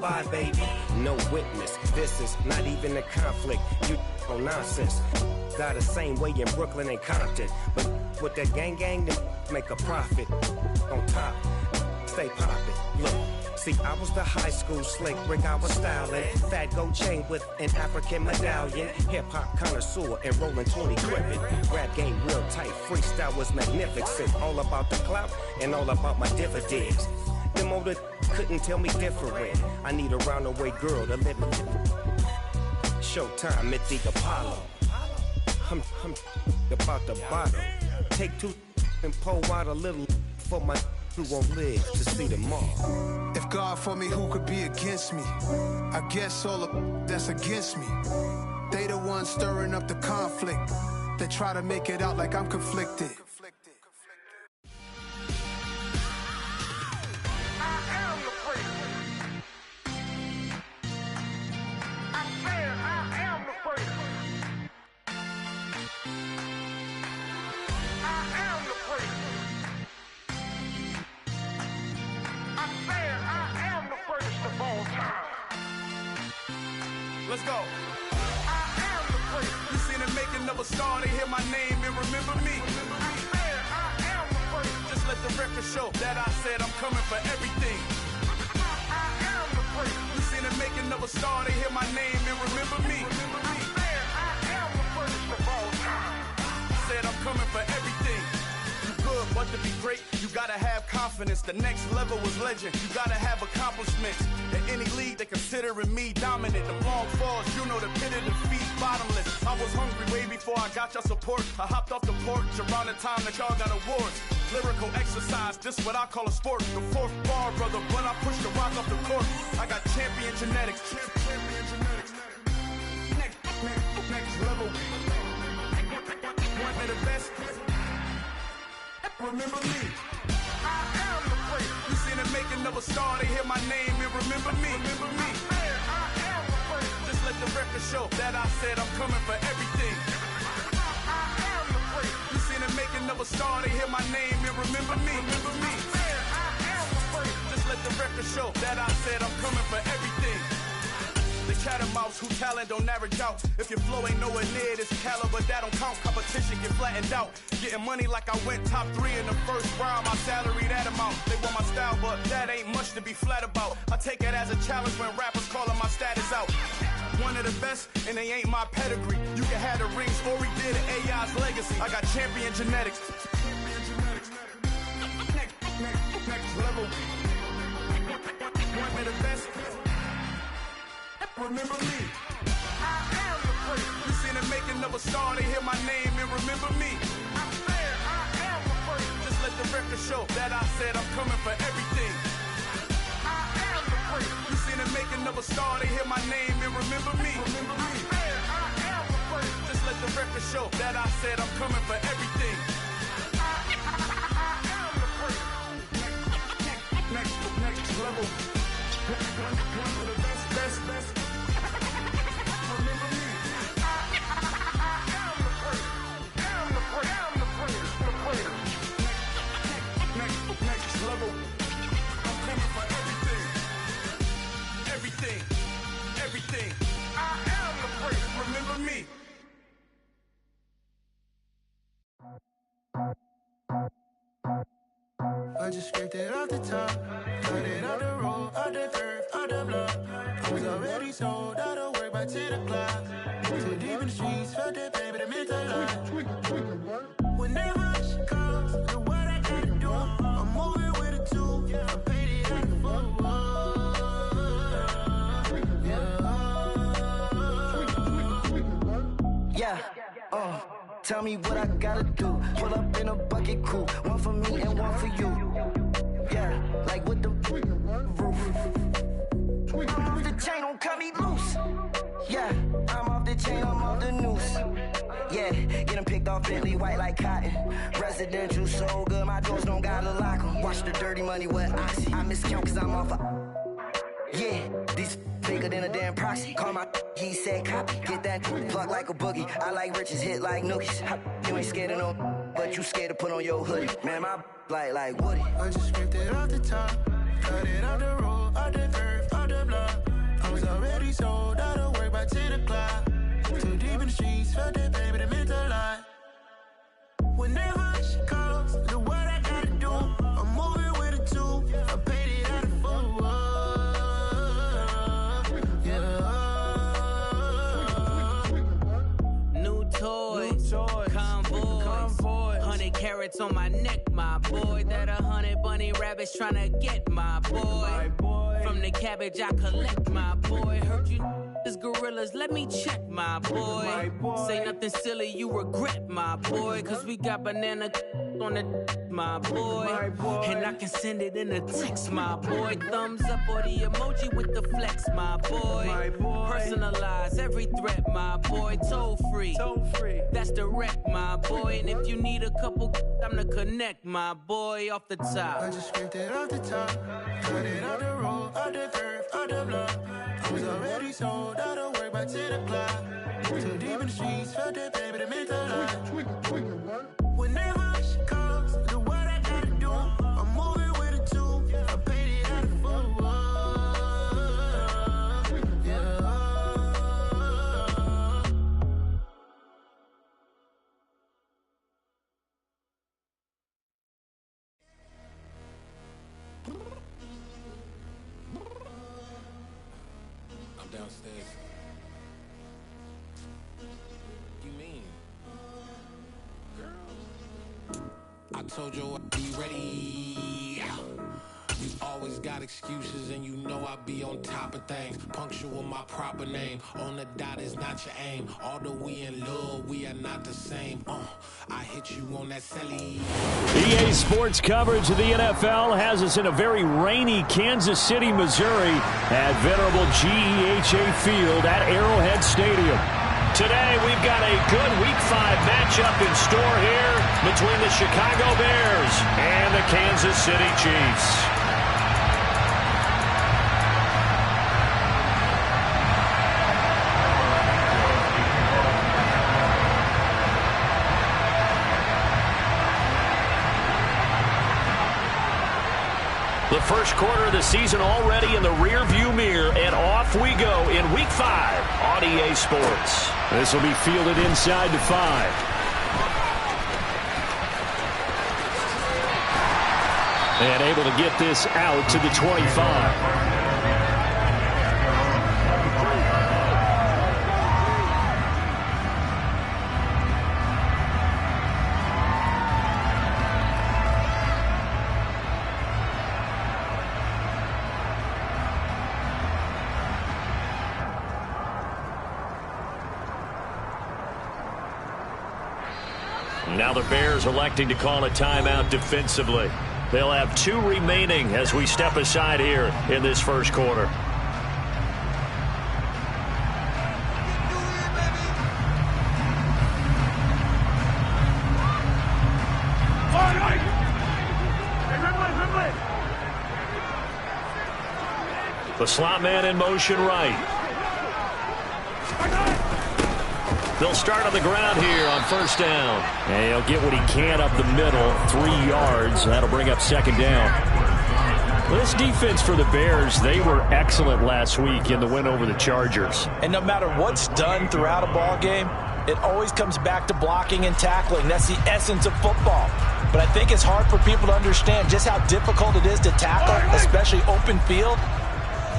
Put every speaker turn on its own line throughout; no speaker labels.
bye, baby. No witness, this is not even a conflict. You on nonsense. Got the same way in Brooklyn and Compton, but with that gang, then make a profit. On top, stay poppin'. Look. See, I was the high school slick Rick, I was styling. Fat gold chain with an African medallion. Hip-hop connoisseur and rolling 20 gripping. Rap game real tight, freestyle was magnificent. All about the clout and all about my dividends. Them older couldn't tell me different. I need a round-the-way girl to live in. Showtime at the Apollo. I'm about the bottle. Take two and pour out a little for my who won't live to see tomorrow.
If God for me, who could be against me? I guess all of that's against me. They the ones stirring up the conflict. They try to make it out like I'm conflicted.
Let's go. I am the prince. You seen the making of a star, they hear my name and remember me. I am the prince. Just let the record show that I said I'm coming for everything. I am the prince. You seen the making of a star, they hear my name and remember me. I am the prince of all time. I said I'm coming for everything. You good, but to be great, you gotta have confidence. The next level was legend. You gotta have accomplishments. In any league, they considering me dominant. The long falls, you know the pit of defeat, bottomless. I was hungry way before I got your support. I hopped off the porch around the time that y'all got awards. Lyrical exercise, this what I call a sport. The fourth bar, brother, when I push the rock off the court. I got champion genetics. Next level. One of the best. Remember me. I am the prince. You seen the making of a star, they hear my name and remember me. Remember me. I am the prince. Just let the record show that I said I'm coming for everything. I am the prince. You seen the making of a star, they hear my name and remember me. Remember me. I am the prince. Just let the record show that I said I'm coming for everything. The cat and mouse who talent don't average out. If your flow ain't nowhere near this caliber, that don't count. Competition get flattened out. Getting money like I went top 3 in the first round. My salary that amount. They want my style, but that ain't much to be flat about. I take it as a challenge when rappers calling my status out. One of the best, and they ain't my pedigree. You can have the rings, or we did AI's legacy. I got champion genetics. Next level. One of the best. Remember me. I am the prince. You seen the making of a star, they hear my name and remember me. I am the prince. Just let the record show that I said I'm coming for everything. I am the prince. You seen the making of a star, they hear my name and remember me. Remember me. I am the prince. Just let the record show that I said I'm coming for everything. I am the prince. Next level. One of the best. Remember me. I am the prince. I'm the prince. The prince. Next level. I'm coming for everything. Everything. I am the prince. Remember me.
I just scraped it off the top, cut it off the road, off the turf, off the block. I was already sold out of work by 10 o'clock. Too deep in the streets, felt that pain, but it meant a lot. When that rush comes, do what I gotta do. I'm moving with a tool, I'm painted like a fool.
Tell me what I gotta do. Pull up in a bucket crew, one for me and one for you. Yeah, like with the roof. I'm off the chain, don't cut me loose. Yeah, I'm off the chain, I'm off the noose. Yeah, getting picked off Bentley white like cotton. Residential so good, my doors don't gotta lock 'em. Watch the dirty money with oxy. I miscount cause I'm off yeah, these bigger than a damn proxy. Call my he said copy. Get that plug like a boogie. I like riches, hit like nookies. You ain't scared of no, but you scared to put on your hoodie. Man, my like Woody.
I just scraped it off the top, cut it off the road, off the turf, off the block.
carrots on my neck, my boy. That 100 bunny rabbits tryna get, my boy. From the cabbage I collect, my boy. Heard you is gorillas, let me check, my boy. Say nothing silly, you regret, my boy. Cause we got banana on the my boy. And I can send it in a text, my boy. Thumbs up or the emoji with the flex, my boy. Personalize every threat, my boy. Toll free, that's direct, my boy. And if you need a couple, I'm the connect, my boy. Off the top,
I just scraped it off the top, cut it out the road, out the curve, out the block. I was already sold out of work by 10 o'clock. Too deep in the streets, felt that pain, but it meant a lot. Whenever she calls, do what I gotta do. I'm moving with a two, I paid it out of full. Yeah.
I'm downstairs. You mean? Girl, I told you I'd be ready. You always got excuses and you know I be on top of things. Punctual my proper name. On the dot is not your aim. Although we in love, we are not the same. I hit you on that celly.
EA Sports coverage of the NFL has us in a very rainy Kansas City, Missouri at venerable GEHA Field at Arrowhead Stadium. Today we've got a good Week 5 matchup in store here between the Chicago Bears and the Kansas City Chiefs. The first quarter of the season already in the rear-view mirror, and off we go in Week 5 on EA Sports. This will be fielded inside to 5. And able to get this out to the 25. Now the Bears electing to call a timeout defensively. They'll have 2 remaining as we step aside here in this first quarter. The slot man in motion right. They'll start on the ground here on first down. And he'll get what he can up the middle, 3 yards. That'll bring up second down. This defense for the Bears, they were excellent last week in the win over the Chargers.
And no matter what's done throughout a ball game, it always comes back to blocking and tackling. That's the essence of football. But I think it's hard for people to understand just how difficult it is to tackle, especially open field.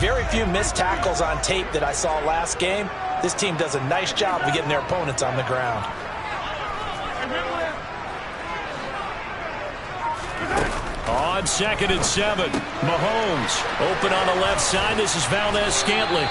Very few missed tackles on tape that I saw last game. This team does a nice job of getting their opponents on the ground.
On 2nd and 7, Mahomes open on the left side. This is Valdez-Scantling.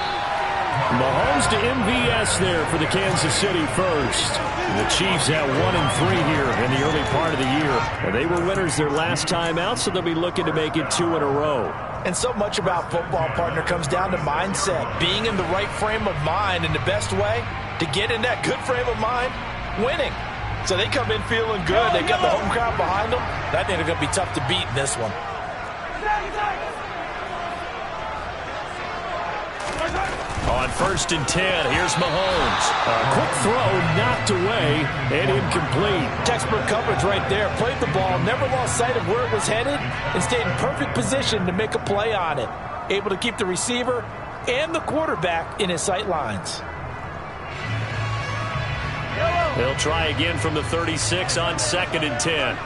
Mahomes to MVS there for the Kansas City first. The Chiefs at 1-3 here in the early part of the year. And they were winners their last time out, so they'll be looking to make it 2 in a row.
And so much about football, partner, comes down to mindset. Being in the right frame of mind, and the best way to get in that good frame of mind, winning. So they come in feeling good. They got the home crowd behind them. I think they're going to be tough to beat in this one.
On 1st and 10, here's Mahomes. A quick throw knocked away and incomplete.
Textbook coverage right there. Played the ball, never lost sight of where it was headed, and stayed in perfect position to make a play on it. Able to keep the receiver and the quarterback in his sight lines.
They'll try again from the 36 on 2nd and 10.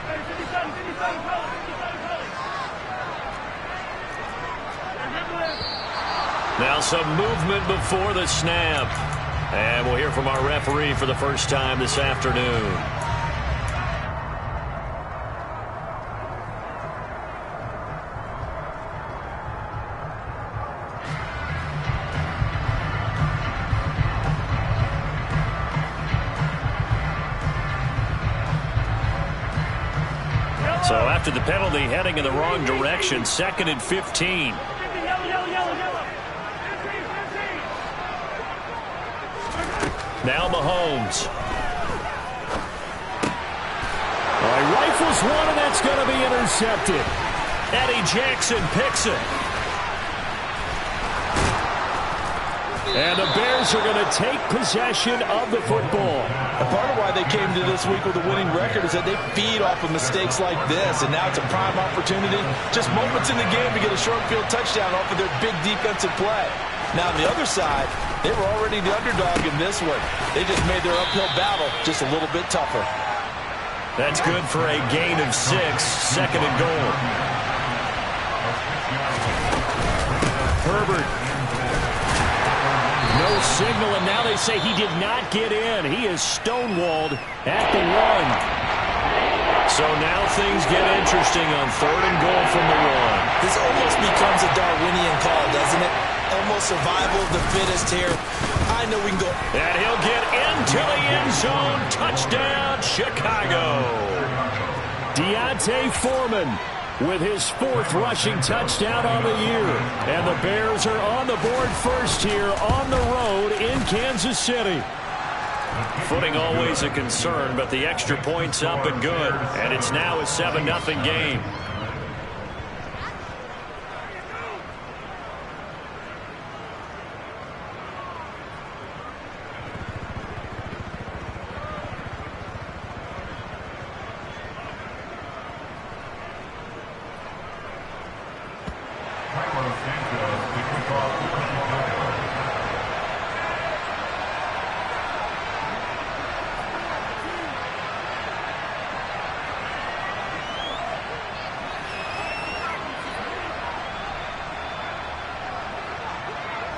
Now some movement before the snap. And we'll hear from our referee for the first time this afternoon. So after the penalty, heading in the wrong direction, 2nd and 15. Now Mahomes. He rifles one, and that's going to be intercepted. Eddie Jackson picks it. And the Bears are going to take possession of the football.
And part of why they came to this week with a winning record is that they feed off of mistakes like this, and now it's a prime opportunity, just moments in the game to get a short field touchdown off of their big defensive play. Now on the other side, they were already the underdog in this one. They just made their uphill battle just a little bit tougher.
That's good for a gain of 6, 2nd and goal. Herbert. No signal, and now they say he did not get in. He is stonewalled at the 1. So now things get interesting on 3rd and goal from the 1.
This almost becomes a Darwinian call, doesn't it? Almost survival of the fittest here. I know we can go.
And he'll get into the end zone. Touchdown, Chicago. Deontay Foreman with his 4th rushing touchdown on the year. And the Bears are on the board first here on the road in Kansas City. Footing always a concern, but the extra point's up and good. And it's now a 7-0 game.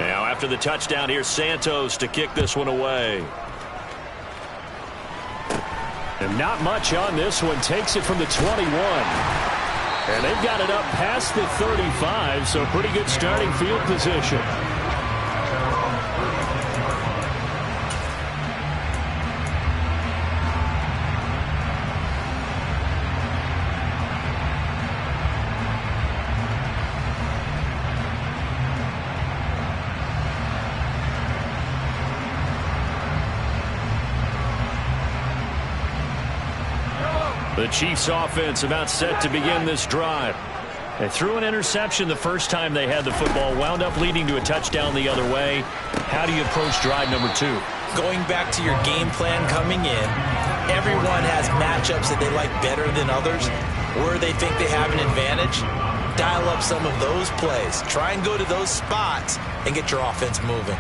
Now after the touchdown, here's Santos to kick this one away. And not much on this one. Takes it from the 21. And they've got it up past the 35, so pretty good starting field position. The Chiefs offense about set to begin this drive. They threw an interception the first time they had the football, wound up leading to a touchdown the other way. How do you approach drive number 2?
Going back to your game plan coming in, everyone has matchups that they like better than others, where they think they have an advantage. Dial up some of those plays. Try and go to those spots and get your offense moving.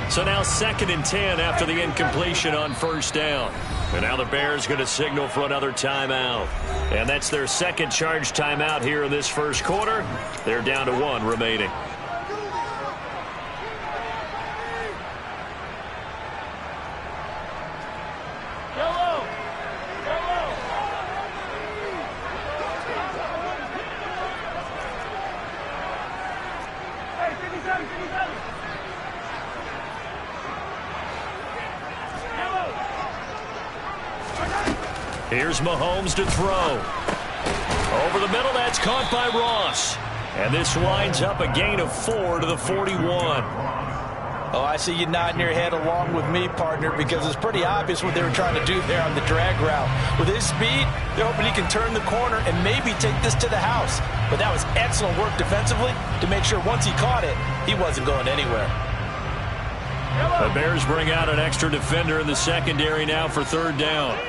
So now 2nd and 10 after the incompletion on 1st down. And now the Bears going to signal for another timeout. And that's their 2nd charge timeout here in this 1st quarter. They're down to 1 remaining. Here's Mahomes to throw. Over the middle, that's caught by Ross. And this winds up a gain of 4 to the 41.
Oh, I see you nodding your head along with me, partner, because it's pretty obvious what they were trying to do there on the drag route. With his speed, they're hoping he can turn the corner and maybe take this to the house. But that was excellent work defensively to make sure once he caught it, he wasn't going anywhere.
The Bears bring out an extra defender in the secondary now for 3rd down.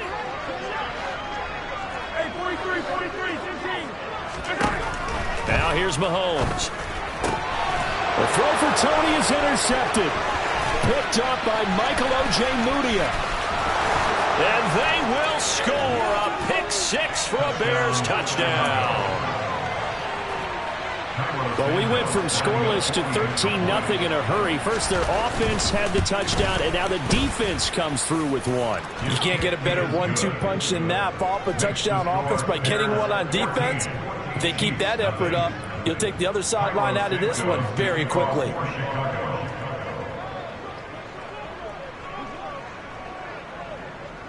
Now here's Mahomes. The throw for Tony is intercepted. Picked up by Michael Ojemudia. And they will score a pick 6 for a Bears touchdown. Well, we went from scoreless to 13-0 in a hurry. First, their offense had the touchdown, and now the defense comes through with one.
You can't get a better 1-2 punch than that. Follow up a touchdown offense by getting one on defense. If they keep that effort up, you'll take the other sideline out of this one very quickly.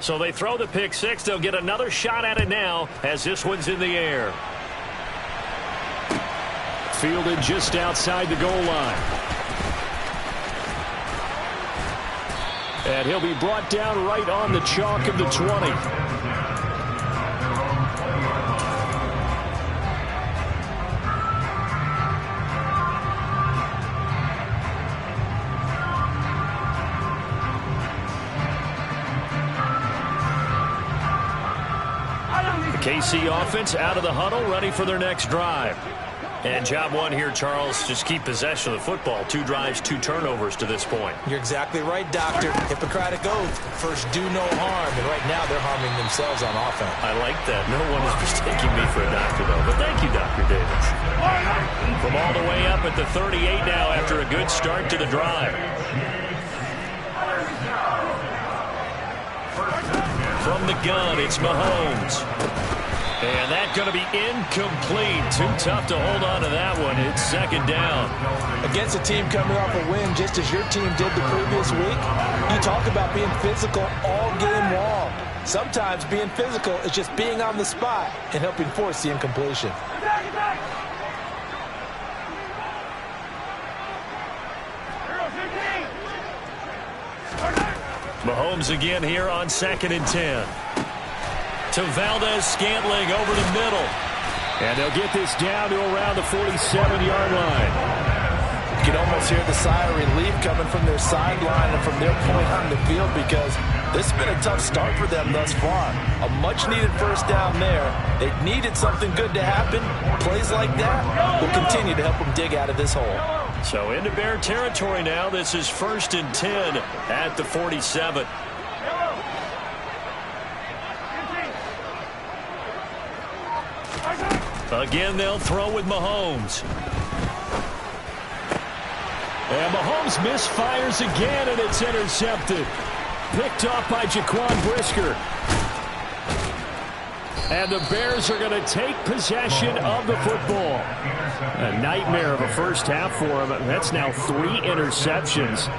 So they throw the pick six. They'll get another shot at it now as this one's in the air. Fielded just outside the goal line. And he'll be brought down right on the chalk of the 20. KC offense out of the huddle, ready for their next drive. And job one here, Charles, just keep possession of the football. 2 drives, 2 turnovers to this point.
You're exactly right, Doctor. Hippocratic oath. First, do no harm. And right now, they're harming themselves on offense.
I like that. No one is mistaking me for a doctor, though. But thank you, Dr. Davis. From all the way up at the 38 now after a good start to the drive. From the gun, it's Mahomes. And that's going to be incomplete. Too tough to hold on to that one. It's second down.
Against a team coming off a win just as your team did the previous week, you talk about being physical all game long. Sometimes being physical is just being on the spot and helping force the incompletion.
Mahomes again here on 2nd and 10. To Valdez-Scantling over the middle. And they'll get this down to around the 47-yard line.
You can almost hear the sigh of relief coming from their sideline and from their point on the field because this has been a tough start for them thus far. A much-needed first down there. They needed something good to happen. Plays like that will continue to help them dig out of this hole.
So into Bear territory now. This is 1st and 10 at the 47. Again, they'll throw with Mahomes. And Mahomes misfires again, and it's intercepted. Picked off by Jaquan Brisker. And the Bears are going to take possession of the football. A nightmare of a first half for him. That's now 3 interceptions.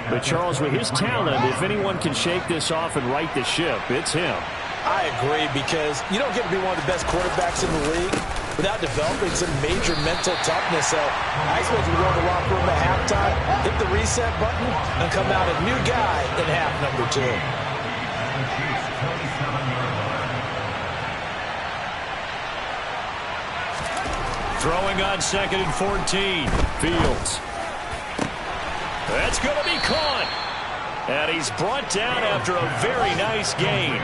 But Charles, with his talent, if anyone can shake this off and right the ship, it's him.
I agree, because you don't get to be one of the best quarterbacks in the league without developing some major mental toughness. So I expect him to go in the locker room at halftime, hit the reset button, and come out a new guy in half number 2.
Throwing on 2nd and 14. Fields. That's going to be caught. And he's brought down after a very nice gain.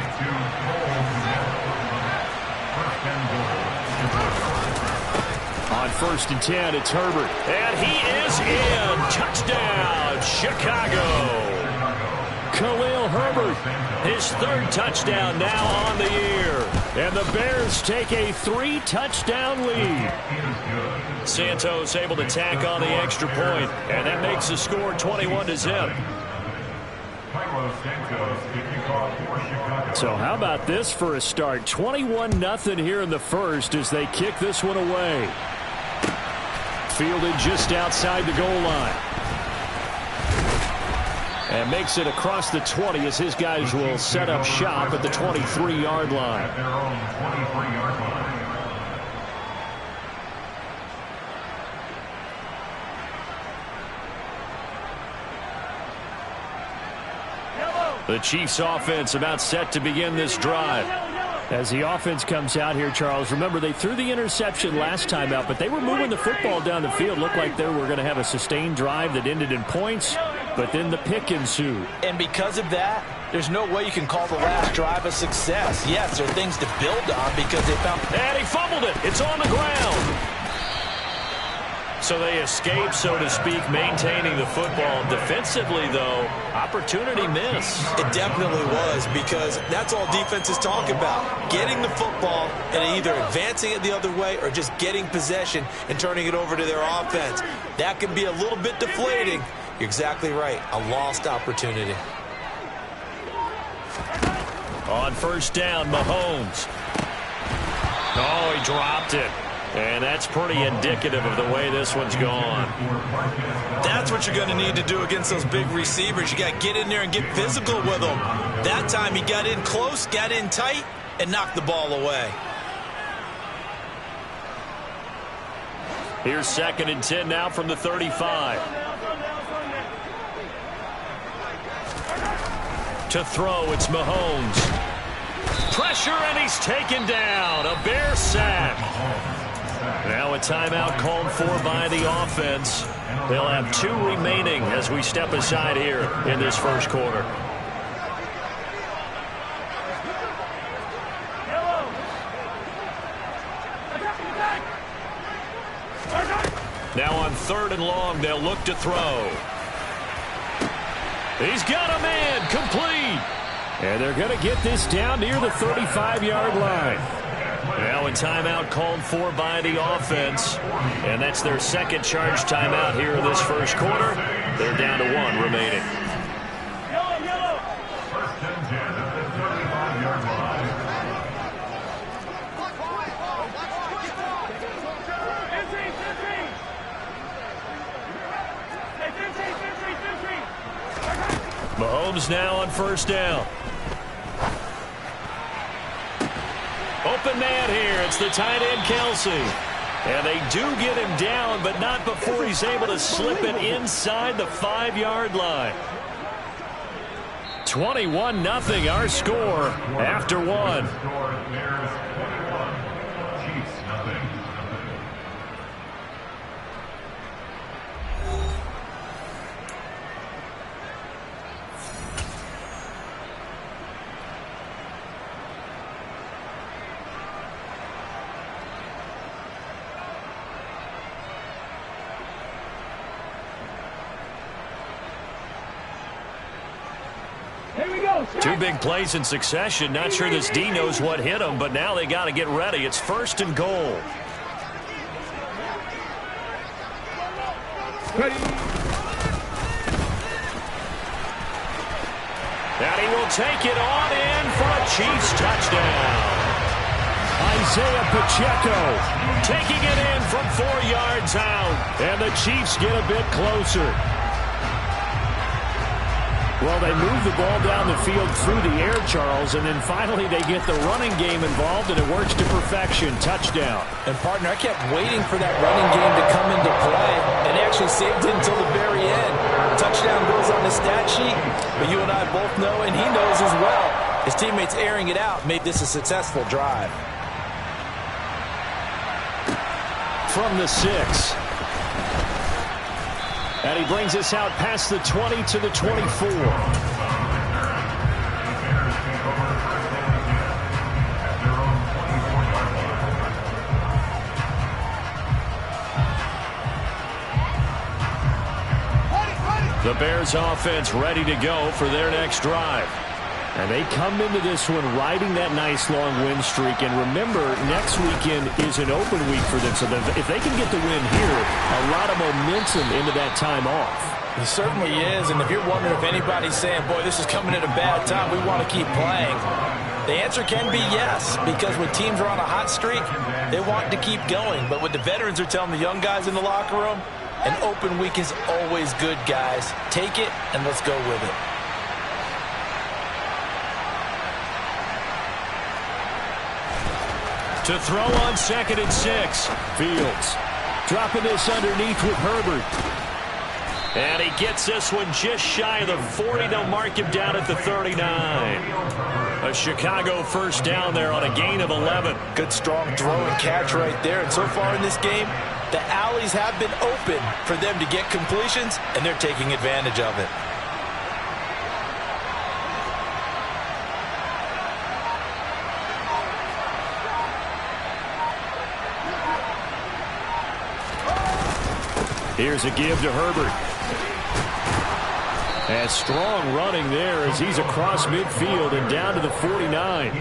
On 1st and 10, it's Herbert. And he is in. Touchdown, Chicago. Khalil Herbert, his 3rd touchdown now on the year. And the Bears take a 3-touchdown lead. Santos able to tack on the extra point, and that makes the score 21-0. So how about this for a start? 21-0 here in the first as they kick this one away. Fielded just outside the goal line. And makes it across the 20 as his guys will set up shop at the 23-yard line. The Chiefs offense about set to begin this drive. As the offense comes out here, Charles, remember they threw the interception last time out, but they were moving the football down the field. Looked like they were going to have a sustained drive that ended in points, but then the pick ensued.
And because of that, there's no way you can call the last drive a success. Yes, there are things to build on because they found...
And he fumbled it. It's on the ground. So they escape, so to speak, maintaining the football. Defensively, though, opportunity miss.
It definitely was, because that's all defenses talk about. Getting the football and either advancing it the other way or just getting possession and turning it over to their offense. That can be a little bit deflating. You're exactly right. A lost opportunity.
On 1st down, Mahomes. Oh, he dropped it. And that's pretty indicative of the way this one's gone.
That's what you're going to need to do against those big receivers. You got to get in there and get physical with them. That time he got in close, got in tight, and knocked the ball away.
Here's 2nd and 10 now from the 35. To throw, it's Mahomes. Pressure, and he's taken down. A Bear sack. Now a timeout called for by the offense. They'll have 2 remaining as we step aside here in this first quarter. Now on 3rd and long, they'll look to throw. He's got a man, complete. And they're going to get this down near the 35-yard line. Now a timeout called for by the offense. And that's their 2nd charge timeout here in this first quarter. They're down to 1 remaining. Mahomes now on 1st down. Open man here. It's the tight end, Kelsey. And they do get him down, but not before he's able to slip it inside the 5-yard line. 21-0 our score after 1. Two big plays in succession. Not sure this D knows what hit him, but now they got to get ready. It's 1st and goal. And he will take it on in for a Chiefs touchdown. Isaiah Pacheco taking it in from 4 yards out. And the Chiefs get a bit closer. Well, they move the ball down the field through the air, Charles, and then finally they get the running game involved, and it works to perfection. Touchdown.
And, partner, I kept waiting for that running game to come into play, and they actually saved it until the very end. Touchdown goes on the stat sheet, but you and I both know, and he knows as well, his teammates airing it out made this a successful drive.
From the 6. And he brings us out past the 20 to the 24. The Bears offense ready to go for their next drive. And they come into this one riding that nice long win streak. And remember, next weekend is an open week for them. So if they can get the win here, a lot of momentum into that time off.
It certainly is. And if you're wondering if anybody's saying, boy, this is coming at a bad time, we want to keep playing, the answer can be yes. Because when teams are on a hot streak, they want to keep going. But what the veterans are telling the young guys in the locker room, an open week is always good, guys. Take it and let's go with it.
To throw on 2nd and 6. Fields dropping this underneath with Herbert. And he gets this one just shy of the 40. They'll mark him down at the 39. A Chicago 1st down there on a gain of 11.
Good strong throw and catch right there. And so far in this game, the alleys have been open for them to get completions, and they're taking advantage of it.
Here's a give to Herbert. And strong running there as he's across midfield and down to the 49.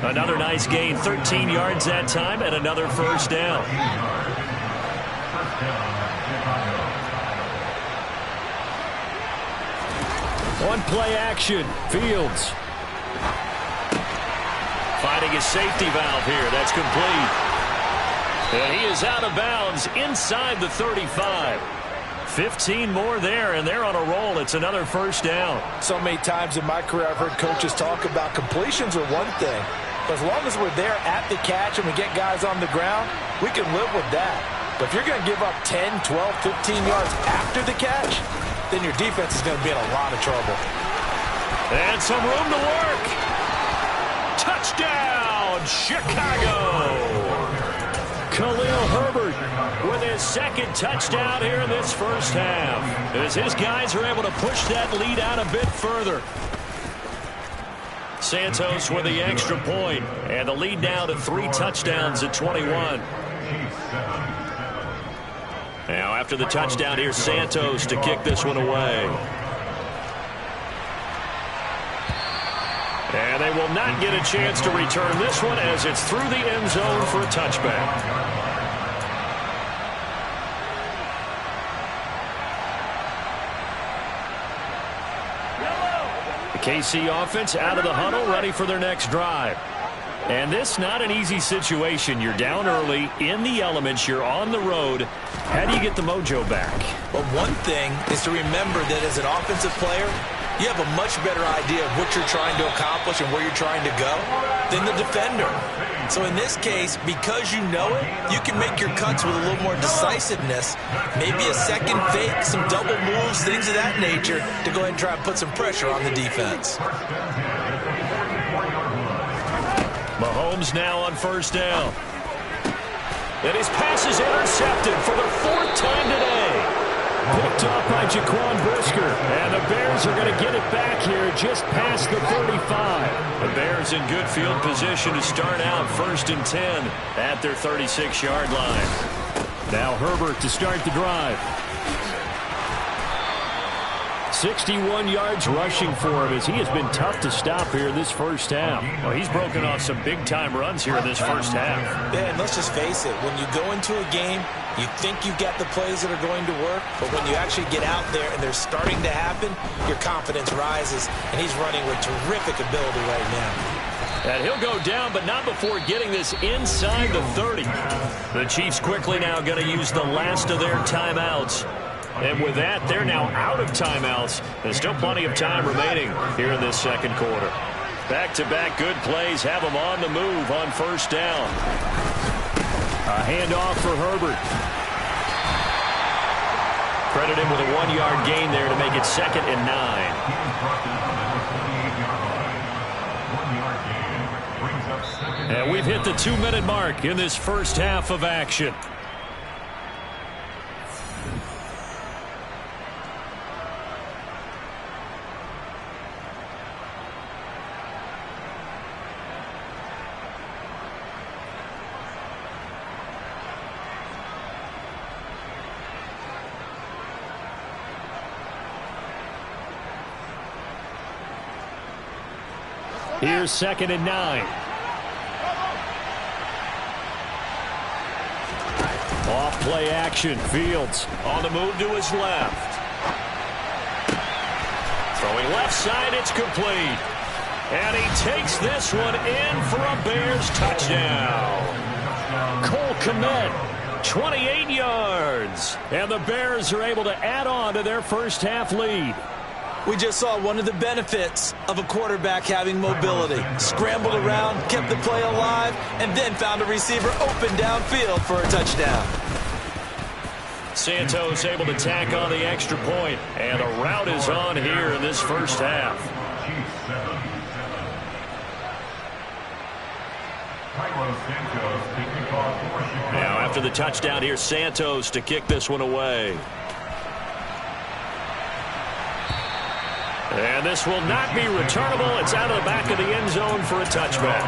Another nice gain, 13 yards that time, and another 1st down. On play action, Fields. Finding his safety valve here. That's complete. And he is out of bounds inside the 35. 15 more there, and they're on a roll. It's another first down.
So many times in my career I've heard coaches talk about completions are one thing. But as long as we're there at the catch and we get guys on the ground, we can live with that. But if you're going to give up 10, 12, 15 yards after the catch, then your defense is going to be in a lot of trouble.
And some room to work. Touchdown, Chicago. Khalil Herbert with his second touchdown here in this first half, as his guys are able to push that lead out a bit further. Santos with the extra point, and the lead now to 3 touchdowns at 21. Now after the touchdown, here's Santos to kick this one away. And they will not get a chance to return this one as it's through the end zone for a touchback. The KC offense out of the huddle, ready for their next drive. And this not an easy situation. You're down early, in the elements, you're on the road. How do you get the mojo back?
Well, one thing is to remember that as an offensive player, you have a much better idea of what you're trying to accomplish and where you're trying to go than the defender. So in this case, because you know it, you can make your cuts with a little more decisiveness, maybe a second fake, some double moves, things of that nature, to go ahead and try and put some pressure on the defense.
Mahomes now on first down. And his pass is intercepted for the 4th time today. Picked off by Jaquan Brisker. And the Bears are going to get it back here just past the 35. The Bears in good field position to start out 1st and 10 at their 36-yard line. Now Herbert to start the drive. 61 yards rushing for him as he has been tough to stop here in this first half. Well, he's broken off some big-time runs here in this first half.
Yeah, and let's just face it. When you go into a game, you think you've got the plays that are going to work, but when you actually get out there and they're starting to happen, your confidence rises, and he's running with terrific ability right now.
And he'll go down, but not before getting this inside the 30. The Chiefs quickly now going to use the last of their timeouts. And with that, they're now out of timeouts. There's still plenty of time remaining here in this second quarter. Back-to-back good plays have them on the move on first down. A handoff for Herbert. Credit him with a 1-yard gain there to make it 2nd and 9. And we've hit the 2-minute mark in this first half of action. Here's 2nd and 9. Off play action. Fields on the move to his left. Throwing left side, it's complete. And he takes this one in for a Bears touchdown. Cole Kmet, 28 yards. And the Bears are able to add on to their first half lead.
We just saw one of the benefits of a quarterback having mobility. Scrambled around, kept the play alive, and then found a receiver open downfield for a touchdown.
Santos able to tack on the extra point, and a rout is on here in this first half. Now after the touchdown, here's Santos to kick this one away. And this will not be returnable. It's out of the back of the end zone for a touchback.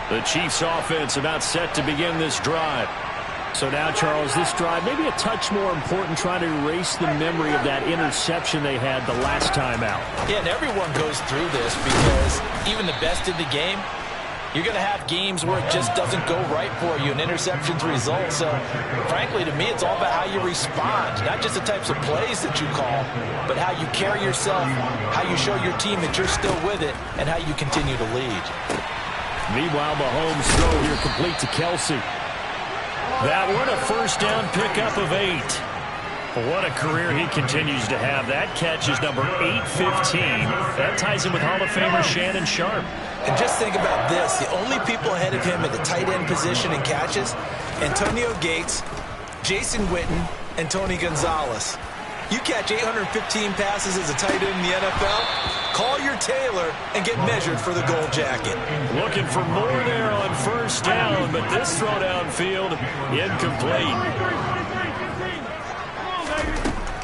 The Chiefs offense about set to begin this drive. So now, Charles, this drive maybe a touch more important, trying to erase the memory of that interception they had the last time out.
Yeah, and everyone goes through this because even the best in the game, You're going to have games where it just doesn't go right for you, and interceptions result. So, frankly, to me, it's all about how you respond, not just the types of plays that you call, but how you carry yourself, how you show your team that you're still with it, and how you continue to lead.
Meanwhile, Mahomes' throw here complete to Kelsey. That one a first down pickup of 8. What a career he continues to have. That catch is number 815. That ties him with Hall of Famer Shannon Sharp.
And just think about this. The only people ahead of him at the tight end position in catches, Antonio Gates, Jason Witten, and Tony Gonzalez. You catch 815 passes as a tight end in the NFL, call your tailor and get measured for the gold jacket.
Looking for more there on first down, but this throw downfield incomplete.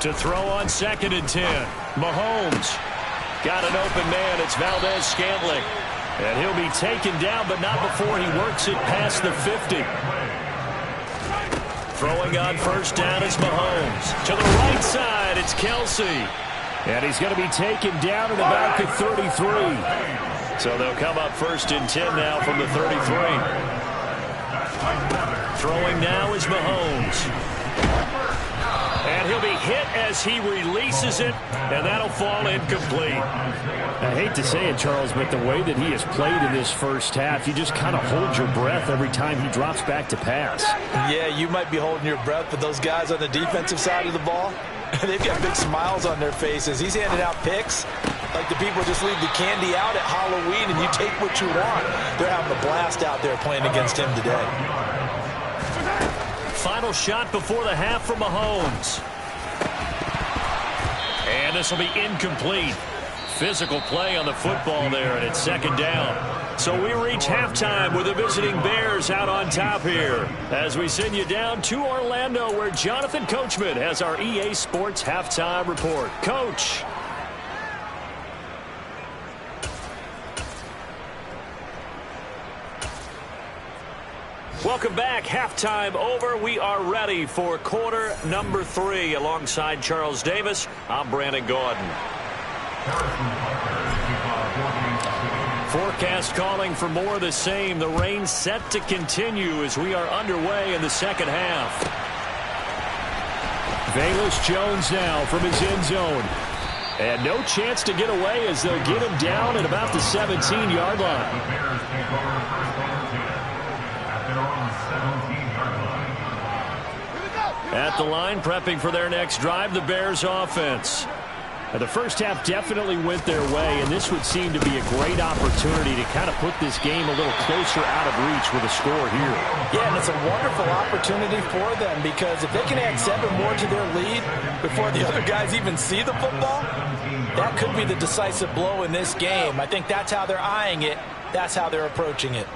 To throw on 2nd and 10. Mahomes got an open man. It's Valdez-Scantling. And he'll be taken down, but not before he works it past the 50. Throwing on first down is Mahomes. To the right side, it's Kelsey. And he's going to be taken down at about the 33. So they'll come up 1st and 10 now from the 33. Throwing now is Mahomes. And he'll be hit as he releases it, and that'll fall incomplete. I hate to say it, Charles, but the way that he has played in this first half, you just kind of hold your breath every time he drops back to pass. Yeah, you might be holding your breath, but those guys on the defensive side of the ball, they've got big smiles on their faces. He's handing out picks like the people just leave the candy out at Halloween, and you take what you want. They're having a blast out there playing against him today. Final shot before the half from Mahomes. And this will be incomplete. Physical play on the football there, and it's 2nd down. So we reach halftime with the visiting Bears out on top here as we send you down to Orlando, where Jonathan Coachman has our EA Sports halftime report. Coach. Welcome back. Halftime over. We are ready for quarter number 3. Alongside Charles Davis, I'm Brandon Gordon. Forecast calling for more of the same. The rain set to continue as we are underway in the second half. Velus Jones now from his end zone. And no chance to get away as they'll get him down at about the 17-yard line. At the line, prepping for their next drive, the Bears offense. The first half definitely went their way, and this would seem to be a great opportunity to kind of put this game a little closer out of reach with a score here. Yeah, and it's a wonderful opportunity for them, because if they can add 7 more to their lead before the other guys even see the football, that could be the decisive blow in this game. I think that's how they're eyeing it. That's how they're approaching it.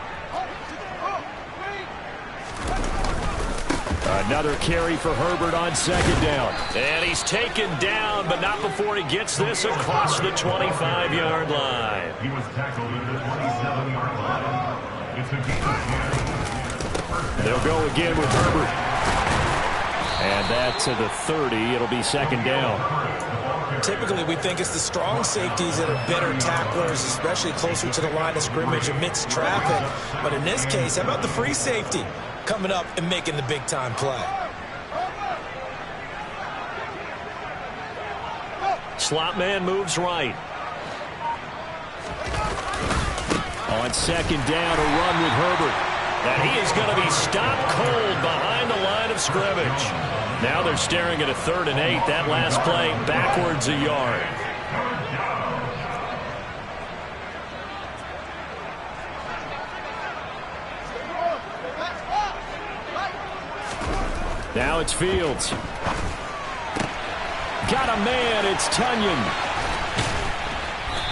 Another carry for Herbert on 2nd down. And he's taken down, but not before he gets this across the 25-yard line. He was tackled at the 27-yard line. It's a game. They'll go again with Herbert. And that to the 30. It'll be 2nd down. Typically, we think it's the strong safeties that are better tacklers, especially closer to the line of scrimmage amidst traffic. But in this case, how about the free safety coming up and making the big-time play? Slot man moves right. On 2nd down, a run with Herbert. And he is going to be stopped cold behind the line of scrimmage. Now they're staring at a 3rd and 8. That last play backwards a yard. Now it's Fields. Got a man. It's Tunyon.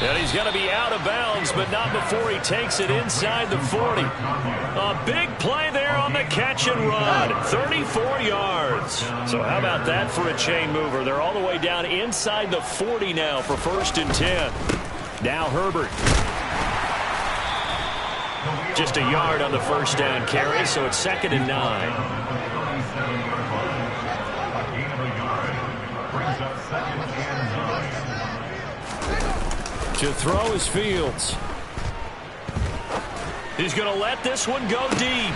And he's going to be out of bounds, but not before he takes it inside the 40. A big play there on the catch and run. 34 yards. So how about that for a chain mover? They're all the way down inside the 40 now for 1st and 10. Now Herbert. Just a yard on the first down carry, so it's 2nd and 9. To throw is Fields. He's going to let this one go deep.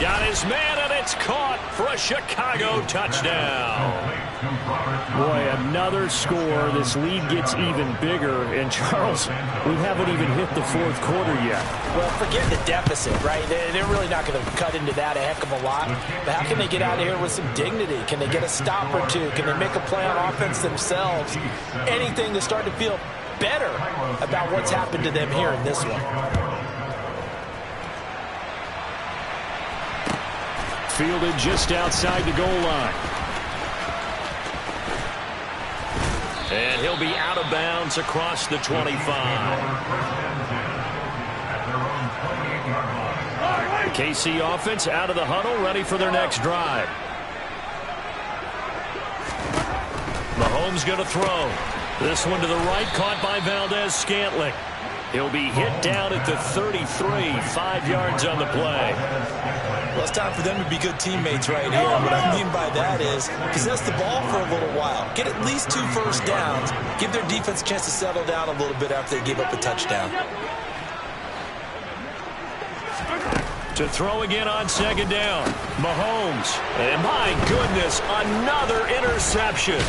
Got his man, and it's caught for a Chicago touchdown. Boy, another score. This lead gets even bigger. And, Charles, we haven't even hit the fourth quarter yet.
Well, forget the deficit, right? They're really not going to cut into that a heck of a lot. But how can they get out of here with some dignity? Can they get a stop or two? Can they make a play on offense themselves? Anything to start to feel better about what's happened to them here in this one.
Fielded just outside the goal line. And he'll be out of bounds across the 25. The KC offense out of the huddle, ready for their next drive. Mahomes going to throw. This one to the right, caught by Valdez-Scantling. He'll be hit down at the 33, 5 yards on the play.
Well, it's time for them to be good teammates right here. What I mean by that is possess the ball for a little while. Get at least 2 first downs. Give their defense a chance to settle down a little bit after they give up a touchdown.
To throw again on second down. Mahomes. And my goodness, another interception.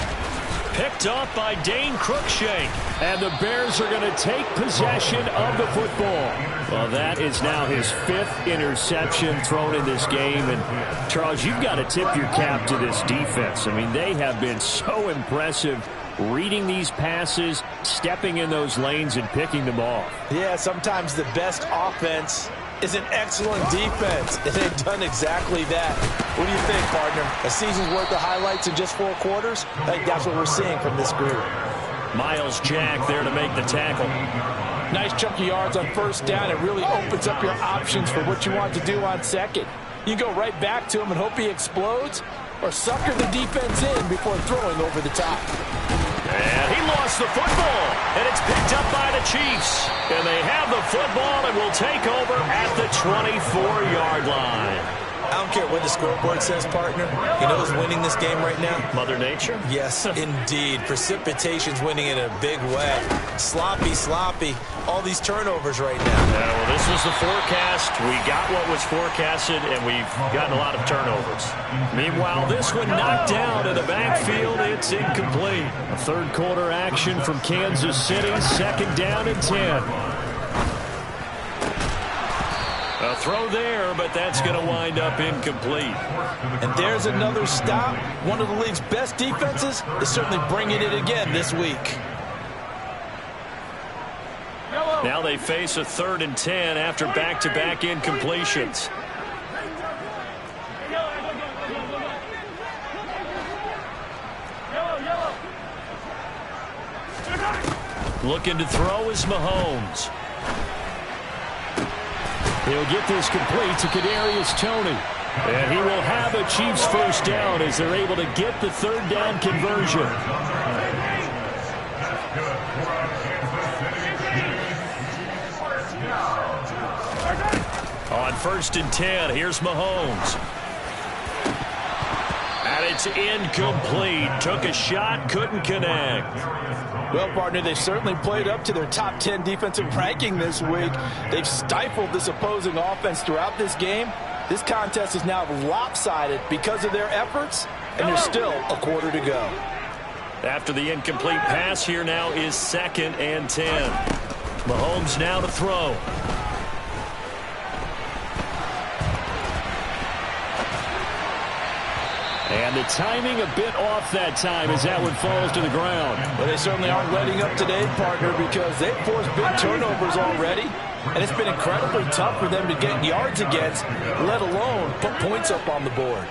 Picked off by Dane Cruikshank. And the Bears are going to take possession of the football. Well, that is now his 5th interception thrown in this game. And, Charles, you've got to tip your cap to this defense. I mean, they have been so impressive reading these passes, stepping in those lanes, and picking them off.
Yeah, sometimes the best offense is an excellent defense, and they've done exactly that. What do you think, partner? A season's worth of highlights in just 4 quarters? I think that's what we're seeing from this group.
Miles Jack there to make the tackle.
Nice chunk of yards on first down. It really opens up your options for what you want to do on second. You go right back to him and hope he explodes, or sucker the defense in before throwing over the top.
And he lost the football, and it's picked up by the Chiefs. And they have the football and will take over at the 24-yard line.
I don't care what the scoreboard says, partner. You know who's winning this game right now?
Mother Nature?
Yes, indeed. Precipitation's winning in a big way. Sloppy, sloppy. All these turnovers right now.
Yeah, well, this was the forecast. We got what was forecasted, and we've gotten a lot of turnovers. Meanwhile, this one knocked down in the backfield. It's incomplete. A third quarter action from Kansas City. 2nd down and 10. A throw there, but that's going to wind up incomplete.
And there's another stop. One of the league's best defenses is certainly bringing it again this week.
Now they face a 3rd and 10 after back-to-back incompletions. Looking to throw is Mahomes. He'll get this complete to Kadarius Toney. And he will have a Chiefs first down as they're able to get the 3rd down conversion. On 1st and 10, here's Mahomes. And it's incomplete. Took a shot, couldn't connect.
Well, partner, they've certainly played up to their top 10 defensive ranking this week. They've stifled this opposing offense throughout this game. This contest is now lopsided because of their efforts, and there's still a quarter to go.
After the incomplete pass, here now is 2nd and 10. Mahomes now to throw. And the timing a bit off that time as that one falls to the ground.
Well, they certainly aren't letting up today, partner, because they've forced big turnovers already. And it's been incredibly tough for them to get yards against, let alone put points up on the board.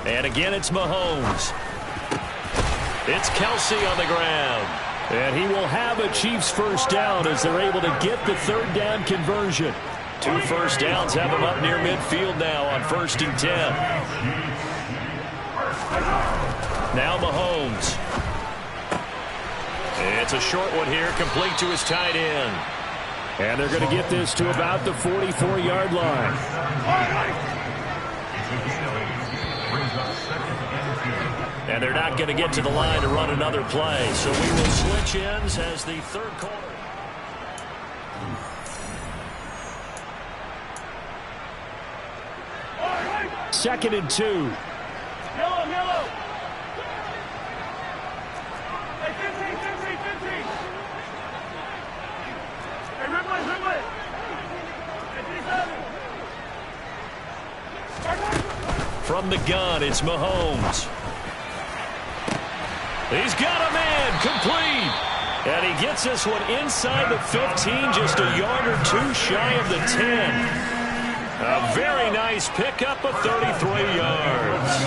And again, it's Mahomes. It's Kelsey on the ground. And he will have a Chiefs first down as they're able to get the 3rd down conversion. 2 first downs have them up near midfield now on 1st and 10. Now Mahomes. It's a short one here, complete to his tight end. And they're going to get this to about the 44-yard line. And they're not going to get to the line to run another play. So we will switch ends as the third quarter. Second and 2.
Yellow. Hey, 15. Hey, Ridley. Hey,
From the gun, it's Mahomes. He's got a man, complete. And he gets this one inside the 15, just a yard or two shy of the 10. A very nice pickup of 33 yards.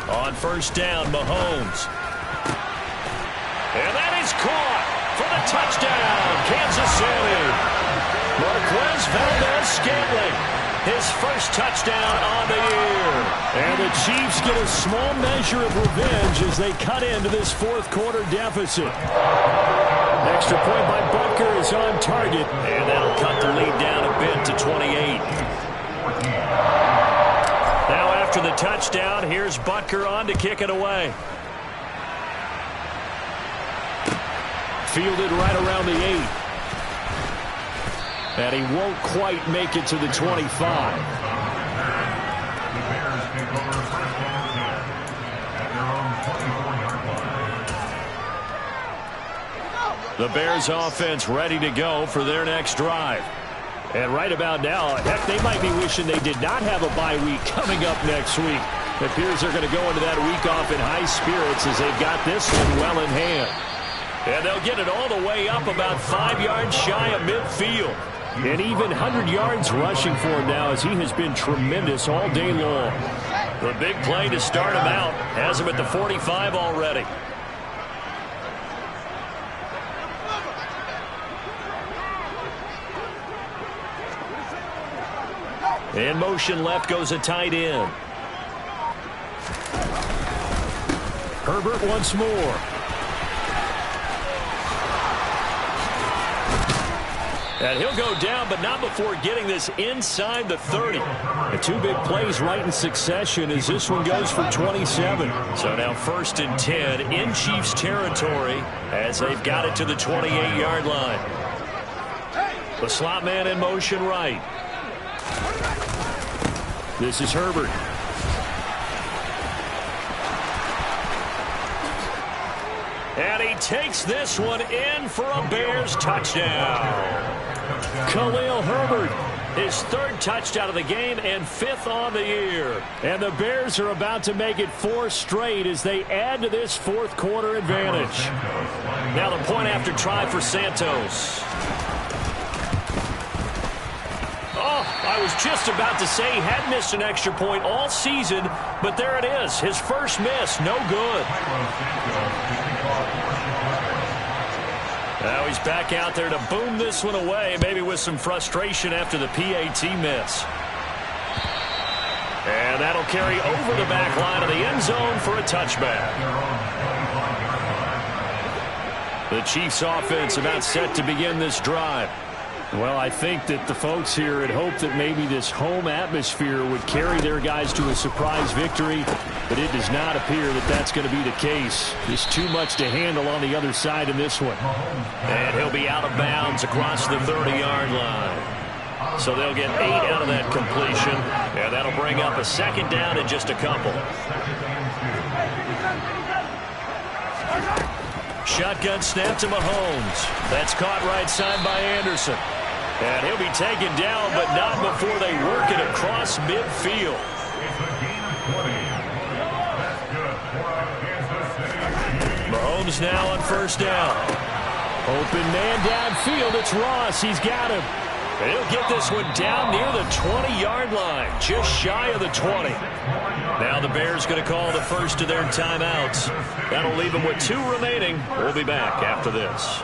On first down, Mahomes. And that is caught for the touchdown, Kansas City. Marquez Valdez-Scantling, his first touchdown on the year. And the Chiefs get a small measure of revenge as they cut into this fourth quarter deficit. Extra point by Butker is on target, and that'll cut the lead down a bit to 28. Now after the touchdown, here's Butker on to kick it away. Fielded right around the 8. And he won't quite make it to the 25. The Bears offense ready to go for their next drive. And right about now, heck, they might be wishing they did not have a bye week coming up next week. It appears they're going to go into that week off in high spirits as they've got this one well in hand. And they'll get it all the way up about 5 yards shy of midfield. And even 100 yards rushing for him now as he has been tremendous all day long. The big play to start him out has him at the 45 already. In motion left goes a tight end. Herbert once more. And he'll go down, but not before getting this inside the 30. The two big plays right in succession as this one goes for 27. So now 1st and 10 in Chiefs territory as they've got it to the 28-yard line. The slot man in motion right. This is Herbert. And he takes this one in for a Bears touchdown. Khalil Herbert, his 3rd touchdown of the game and 5th on the year. And the Bears are about to make it 4 straight as they add to this fourth quarter advantage. Now the point after try for Santos. I was just about to say he had missed an extra point all season, but there it is. His first miss, no good. Now he's back out there to boom this one away, maybe with some frustration after the PAT miss. And that'll carry over the back line of the end zone for a touchback. The Chiefs offense about set to begin this drive. Well, I think that the folks here had hoped that maybe this home atmosphere would carry their guys to a surprise victory, but it does not appear that that's going to be the case. Just too much to handle on the other side in this one. And he'll be out of bounds across the 30-yard line. So they'll get 8 out of that completion, and that'll bring up a 2nd down in just a couple. Shotgun snap to Mahomes. That's caught right side by Anderson. And he'll be taken down, but not before they work it across midfield. Mahomes now on 1st down. Open man downfield. It's Ross. He's got him. And he'll get this one down near the 20-yard line, just shy of the 20. Now the Bears going to call the first of their timeouts. That'll leave them with 2 remaining. We'll be back after this.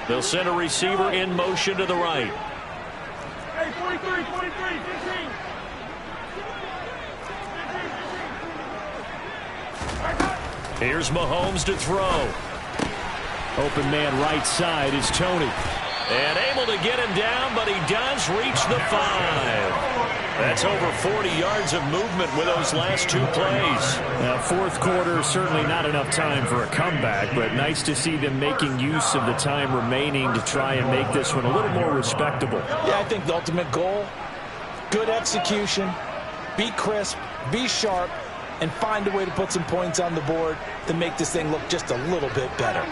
They'll send a receiver in motion to the right.
Hey, 43, 15.
Here's Mahomes to throw. Open man right side is Tony. And able to get him down, but he does reach the 5. That's over 40 yards of movement with those last 2 plays. Now, fourth quarter, certainly not enough time for a comeback, but nice to see them making use of the time remaining to try and make this one a little more respectable.
Yeah, I think the ultimate goal, good execution, be crisp, be sharp, and find a way to put some points on the board to make this thing look just a little bit better.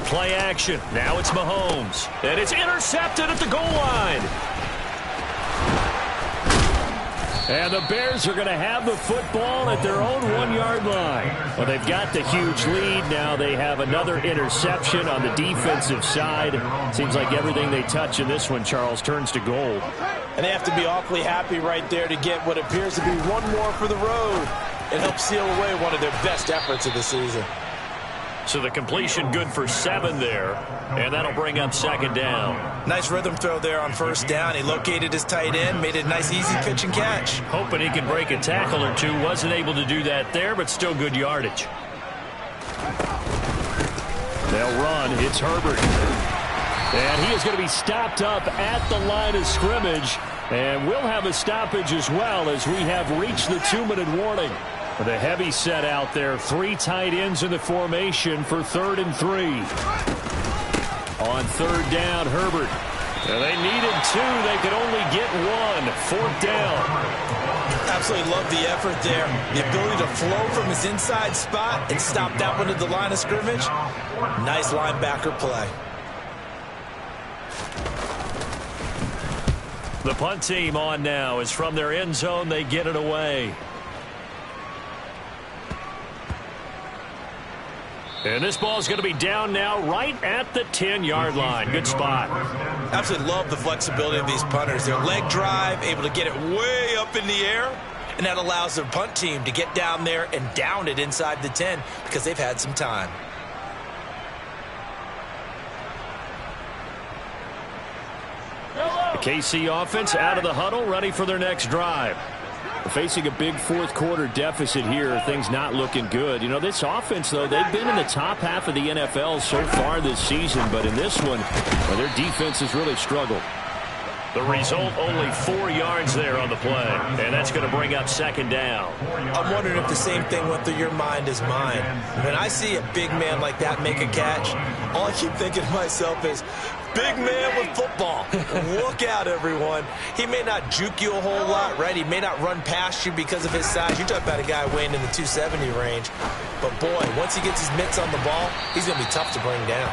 Play action. Now it's Mahomes. And it's intercepted at the goal line. And the Bears are going to have the football at their own 1-yard line. Well, they've got the huge lead. Now they have another interception on the defensive side. Seems like everything they touch in this one, Charles, turns to gold.
And they have to be awfully happy right there to get what appears to be one more for the road. It helps seal away one of their best efforts of the season.
So the completion good for 7 there, and that'll bring up 2nd down.
Nice rhythm throw there on 1st down. He located his tight end, made it a nice, easy pitch and catch.
Hoping he can break a tackle or two. Wasn't able to do that there, but still good yardage. They'll run. It's Herbert. And he is going to be stopped up at the line of scrimmage. And we'll have a stoppage as well as we have reached the 2-minute warning. With a heavy set out there, 3 tight ends in the formation for 3rd and 3. On 3rd down, Herbert. And they needed 2. They could only get 1. 4th down.
Absolutely love the effort there. The ability to flow from his inside spot and stop that one at the line of scrimmage. Nice linebacker play.
The punt team on now is from their end zone. They get it away. And this ball is going to be down now right at the 10-yard line. Good spot.
Absolutely love the flexibility of these punters. Their leg drive, able to get it way up in the air, and that allows their punt team to get down there and down it inside the 10 because they've had some time.
The KC offense out of the huddle, ready for their next drive. Facing a big fourth quarter deficit here, things not looking good. You know, this offense, though, they've been in the top half of the NFL so far this season, but in this one, well, their defense has really struggled. The result, only 4 yards there on the play, and that's going to bring up 2nd down.
I'm wondering if the same thing went through your mind as mine. When I see a big man like that make a catch, all I keep thinking to myself is, big man with football. Look out, everyone. He may not juke you a whole lot, right? He may not run past you because of his size. You're talking about a guy weighing in the 270 range. But, boy, once he gets his mitts on the ball, he's going to be tough to bring down.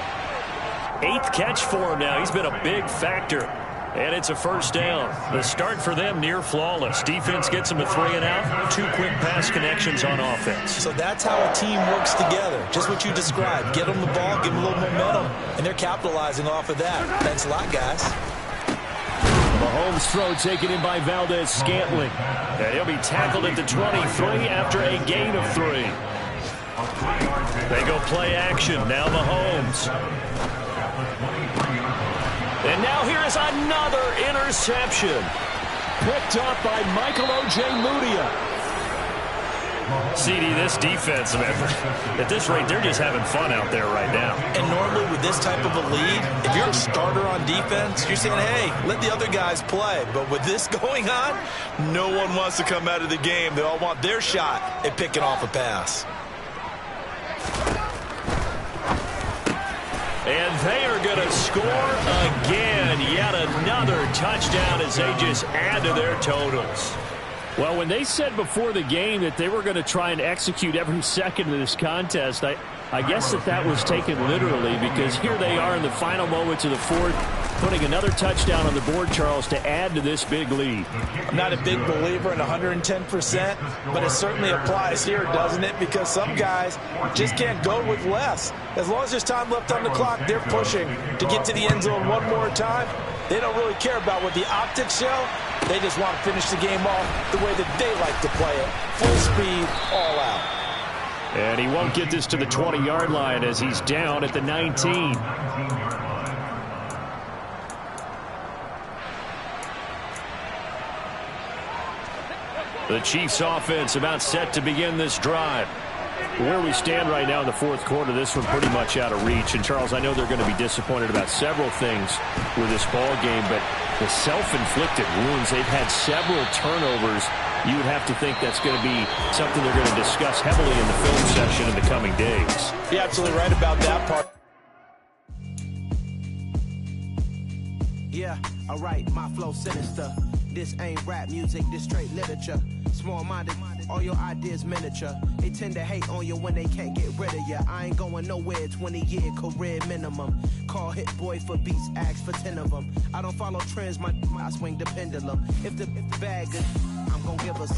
8th catch for him now. He's been a big factor. And it's a 1st down. The start for them near flawless. Defense gets them a 3 and out. 2 quick pass connections on offense.
So that's how a team works together. Just what you described. Get them the ball, give them a little momentum, and they're capitalizing off of that. Thanks a lot, guys.
Mahomes' throw taken in by Valdez-Scantling. And he'll be tackled at the 23 after a gain of 3. They go play action. Now Mahomes. And now here is another interception. Picked up by Michael Ojemudia. CD, this defense, man, at this rate, they're just having fun out there right now.
And normally with this type of a lead, if you're a starter on defense, you're saying, hey, let the other guys play. But with this going on, no one wants to come out of the game. They all want their shot at picking off a pass.
And they are going to score again. Yet another touchdown as they just add to their totals. Well, when they said before the game that they were going to try and execute every second of this contest, I guess that was taken literally, because here they are in the final moments of the fourth, putting another touchdown on the board, Charles, to add to this big lead.
I'm not a big believer in 110%, but it certainly applies here, doesn't it? Because some guys just can't go with less. As long as there's time left on the clock, they're pushing to get to the end zone one more time. They don't really care about what the optics show. They just want to finish the game off the way that they like to play it. Full speed, all out.
And he won't get this to the 20-yard line as he's down at the 19. The Chiefs offense about set to begin this drive. Where we stand right now in the fourth quarter, this one pretty much out of reach. And, Charles, I know they're going to be disappointed about several things with this ball game, but the self-inflicted wounds, they've had several turnovers. You would have to think that's going to be something they're going to discuss heavily in the film session in the coming days. You're absolutely right about that part.
Yeah, alright, my flow sinister. This ain't rap music, this straight literature. Small-minded, all your ideas miniature. They tend to hate on you when they can't get rid of you. I ain't going nowhere, 20-year career minimum. Call Hit Boy for beats, ask for 10 of them. I don't follow trends, I swing the pendulum. If the bag good, I'm gonna give us